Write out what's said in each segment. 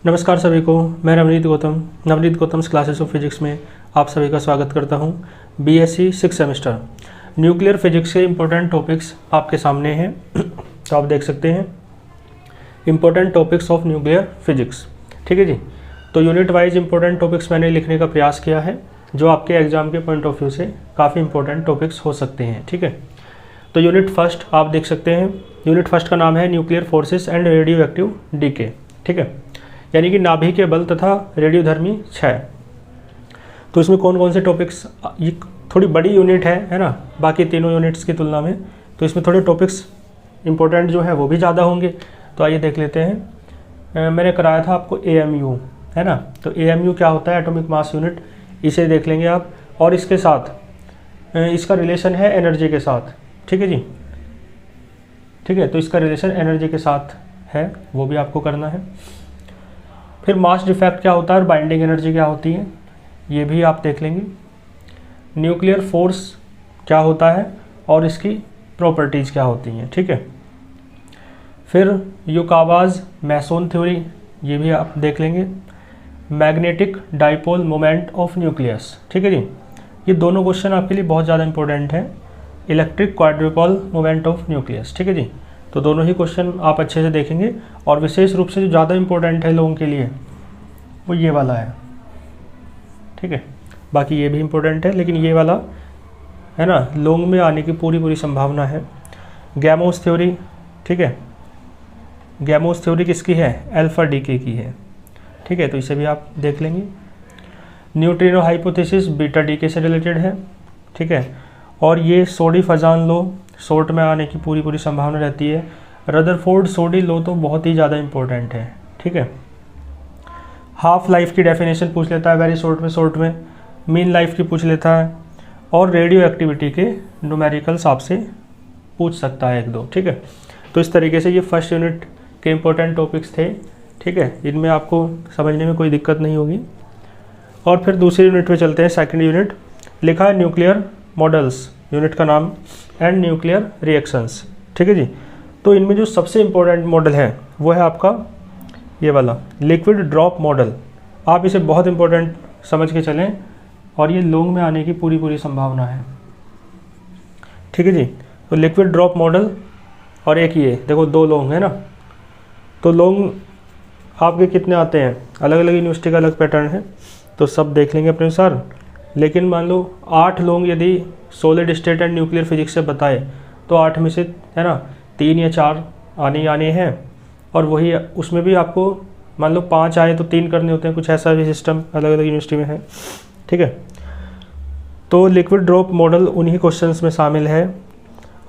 नमस्कार सभी को, मैं Navneet Gautam's classes of physics में आप सभी का स्वागत करता हूं। बीएससी 6 सेमेस्टर न्यूक्लियर फिजिक्स के इम्पोर्टेंट टॉपिक्स आपके सामने हैं। तो आप देख सकते हैं important topics of nuclear physics. ठीक है जी। तो यूनिट वाइज इम्पोर्टेंट टॉपिक्स मैंने लिखने का प्रयास किया है जो आपके एग्जाम के पॉइंट ऑफ व्यू से काफ़ी इंपॉर्टेंट टॉपिक्स हो सकते हैं। ठीक है। तो यूनिट फर्स्ट आप देख सकते हैं, यूनिट फर्स्ट का नाम है nuclear forces and radioactive decay. ठीक है, यानी कि नाभिकीय बल तथा रेडियोधर्मी क्षय। तो इसमें कौन कौन से टॉपिक्स, ये थोड़ी बड़ी यूनिट है ना, बाकी तीनों यूनिट्स की तुलना में। तो इसमें थोड़े टॉपिक्स इंपॉर्टेंट जो है वो भी ज़्यादा होंगे। तो आइए देख लेते हैं। मैंने कराया था आपको AMU, है ना। तो AMU क्या होता है, एटॉमिक मास यूनिट, इसे देख लेंगे आप। और इसके साथ इसका रिलेशन है एनर्जी के साथ। ठीक है जी, ठीक है। तो इसका रिलेशन एनर्जी के साथ है, वो भी आपको करना है। फिर मास डिफेक्ट क्या होता है और बाइंडिंग एनर्जी क्या होती है, ये भी आप देख लेंगे। न्यूक्लियर फोर्स क्या होता है और इसकी प्रॉपर्टीज़ क्या होती हैं। ठीक है। फिर युकावाज मैसोन थ्योरी, ये भी आप देख लेंगे। Magnetic dipole moment of nucleus. ठीक है जी, ये दोनों क्वेश्चन आपके लिए बहुत ज़्यादा इंपॉर्टेंट हैं। Electric quadruple moment of nucleus. ठीक है जी। तो दोनों ही क्वेश्चन आप अच्छे से देखेंगे। और विशेष रूप से जो ज़्यादा इंपॉर्टेंट है लोगों के लिए वो ये वाला है। ठीक है, बाकी ये भी इम्पोर्टेंट है लेकिन ये वाला है ना, लोंग में आने की पूरी संभावना है। गैमोस थ्योरी, ठीक है, गैमोस थ्योरी किसकी है, अल्फा डीके की है। ठीक है, तो इसे भी आप देख लेंगे। न्यूट्रिनो हाइपोथेसिस बीटा डीके से रिलेटेड है। ठीक है, और ये सोडी फजान लो शॉर्ट में आने की पूरी संभावना रहती है। रदरफोर्ड सोडी लो तो बहुत ही ज़्यादा इंपॉर्टेंट है। ठीक है, हाफ लाइफ की डेफिनेशन पूछ लेता है वेरी शॉर्ट में। मीन लाइफ की पूछ लेता है और रेडियो एक्टिविटी के न्यूमेरिकल्स आपसे पूछ सकता है 1-2। ठीक है, तो इस तरीके से ये फर्स्ट यूनिट के इम्पोर्टेंट टॉपिक्स थे। ठीक है, इनमें आपको समझने में कोई दिक्कत नहीं होगी। और फिर दूसरी यूनिट में चलते हैं। सेकंड यूनिट लिखा है न्यूक्लियर मॉडल्स, यूनिट का नाम, एंड न्यूक्लियर रिएक्शंस। ठीक है जी। तो इनमें जो सबसे इम्पोर्टेंट मॉडल है वो है आपका ये वाला लिक्विड ड्रॉप मॉडल। आप इसे बहुत इंपॉर्टेंट समझ के चलें और ये लोंग में आने की पूरी संभावना है। ठीक है जी। तो लिक्विड ड्रॉप मॉडल और एक ये देखो, 2 लोंग है ना। तो लोंग आपके कितने आते हैं, अलग अलग यूनिवर्सिटी का अलग पैटर्न है, तो सब देख लेंगे अपने अनुसार। लेकिन मान लो 8 लोग यदि solid state and nuclear physics से बताए तो 8 में से है ना 3 या 4 आने हैं। और वही उसमें भी आपको मान लो 5 आए तो 3 करने होते हैं, कुछ ऐसा भी सिस्टम अलग अलग यूनिवर्सिटी में है। ठीक है, तो लिक्विड ड्रॉप मॉडल उन्हीं क्वेश्चंस में शामिल है।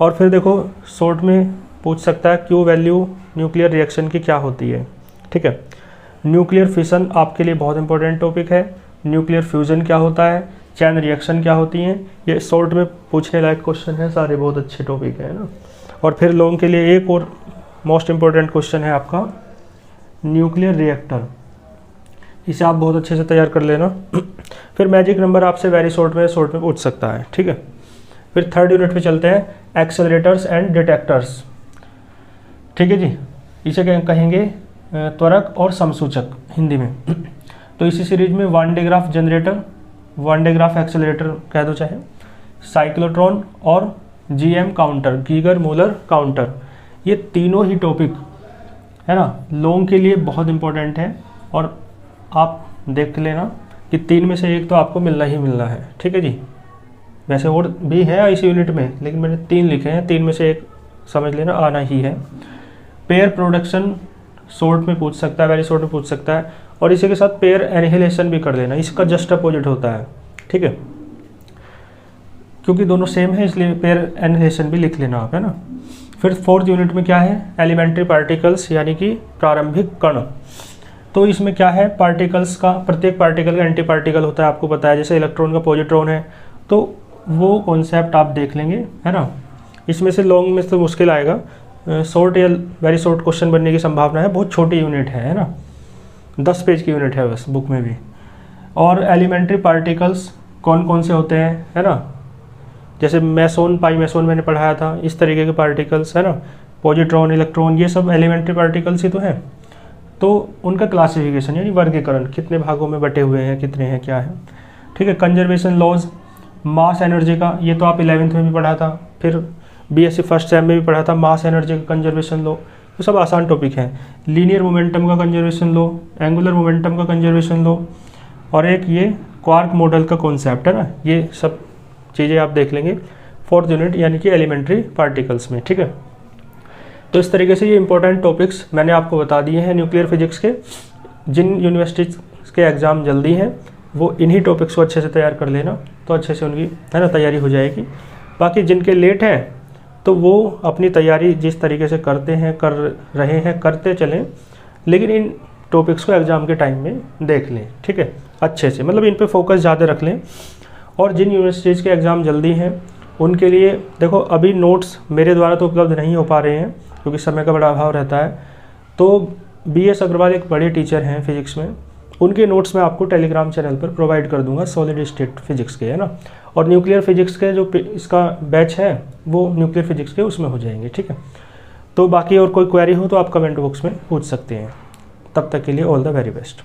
और फिर देखो शॉर्ट में पूछ सकता है क्यू वैल्यू न्यूक्लियर रिएक्शन की क्या होती है। ठीक है, न्यूक्लियर फिशन आपके लिए बहुत इंपॉर्टेंट टॉपिक है। न्यूक्लियर फ्यूजन क्या होता है, चैन रिएक्शन क्या होती हैं, ये शॉर्ट में पूछने लायक क्वेश्चन है, सारे बहुत अच्छे टॉपिक है ना। और फिर लोगों के लिए एक और मोस्ट इम्पोर्टेंट क्वेश्चन है आपका न्यूक्लियर रिएक्टर, इसे आप बहुत अच्छे से तैयार कर लेना। फिर मैजिक नंबर आपसे वेरी शॉर्ट में पूछ सकता है। ठीक है, फिर थर्ड यूनिट पे चलते हैं, एक्सेलरेटर्स एंड डिटेक्टर्स। ठीक है जी, इसे कहेंगे त्वरक और समसूचक हिंदी में। तो इसी सीरीज में one day graph generator, one day graph accelerator कह दो चाहे, साइक्लोट्रॉन और GM counter, Geiger Muller counter, ये तीनों ही टॉपिक है ना लोगों के लिए बहुत इंपॉर्टेंट है। और आप देख लेना कि 3 में से एक तो आपको मिलना ही मिलना है। ठीक है जी, वैसे और भी है इस यूनिट में लेकिन मैंने 3 लिखे हैं, 3 में से एक समझ लेना आना ही है। पेयर प्रोडक्शन शॉर्ट में पूछ सकता है, वेरी शॉर्ट में पूछ सकता है। और इसी के साथ पेयर एनिहिलेशन भी कर लेना, इसका जस्ट अपोजिट होता है। ठीक है, क्योंकि दोनों सेम है इसलिए पेयर एनिहिलेशन भी लिख लेना आप, है ना। फिर फोर्थ यूनिट में क्या है, एलिमेंट्री पार्टिकल्स यानी कि प्रारंभिक कण। तो इसमें क्या है, पार्टिकल्स का, प्रत्येक पार्टिकल का एंटी पार्टिकल होता है, आपको पता है। जैसे इलेक्ट्रॉन का पॉजिट्रॉन है, तो वो कॉन्सेप्ट आप देख लेंगे, है ना। इसमें से लॉन्ग में तो मुश्किल आएगा, शॉर्ट या वेरी शॉर्ट क्वेश्चन बनने की संभावना है। बहुत छोटी यूनिट है ना, 10 पेज की यूनिट है बस बुक में भी। और एलिमेंट्री पार्टिकल्स कौन कौन से होते हैं, है ना, जैसे मैसोन पाई मैसोन मैंने पढ़ाया था, इस तरीके के पार्टिकल्स, है ना। पॉजिट्रॉन, इलेक्ट्रॉन, ये सब एलिमेंट्री पार्टिकल्स ही तो हैं। तो उनका क्लासिफिकेशन यानी वर्गीकरण, कितने भागों में बटे हुए हैं, कितने हैं, क्या है, ठीक है। कंजर्वेशन लॉज, मास एनर्जी का, ये तो आप 11th में भी पढ़ा था, फिर बीएससी फर्स्ट सेम में भी पढ़ा था, मास एनर्जी का कंजर्वेशन लॉ, तो सब आसान टॉपिक हैं। लीनियर मोमेंटम का कंजर्वेशन लॉ, एंगुलर मोमेंटम का कंजर्वेशन लॉ, और एक ये क्वार्क मॉडल का कॉन्सेप्ट है ना, ये सब चीज़ें आप देख लेंगे 4th यूनिट यानी कि एलिमेंट्री पार्टिकल्स में, ठीक है। तो इस तरीके से ये इंपॉर्टेंट टॉपिक्स मैंने आपको बता दिए हैं न्यूक्लियर फिजिक्स के। जिन यूनिवर्सिटीज़ के एग्ज़ाम जल्दी हैं वो इन्हीं टॉपिक्स को अच्छे से तैयार कर लेना, तो अच्छे से उनकी है ना तैयारी हो जाएगी। बाकी जिनके लेट हैं तो वो अपनी तैयारी जिस तरीके से करते हैं, कर रहे हैं, करते चलें, लेकिन इन टॉपिक्स को एग्ज़ाम के टाइम में देख लें, ठीक है, अच्छे से, मतलब इन पे फोकस ज़्यादा रख लें। और जिन यूनिवर्सिटीज़ के एग्ज़ाम जल्दी हैं उनके लिए देखो अभी नोट्स मेरे द्वारा तो उपलब्ध नहीं हो पा रहे हैं क्योंकि समय का बड़ा अभाव रहता है। तो BS अग्रवाल एक बड़े टीचर हैं फिजिक्स में, उनके नोट्स मैं आपको टेलीग्राम चैनल पर प्रोवाइड कर दूंगा सॉलिड स्टेट फिजिक्स के, है ना। और न्यूक्लियर फिजिक्स के जो इसका बैच है वो न्यूक्लियर फिजिक्स के उसमें हो जाएंगे, ठीक है। तो बाकी और कोई क्वेरी हो तो आप कमेंट बॉक्स में पूछ सकते हैं। तब तक के लिए ऑल द वेरी बेस्ट।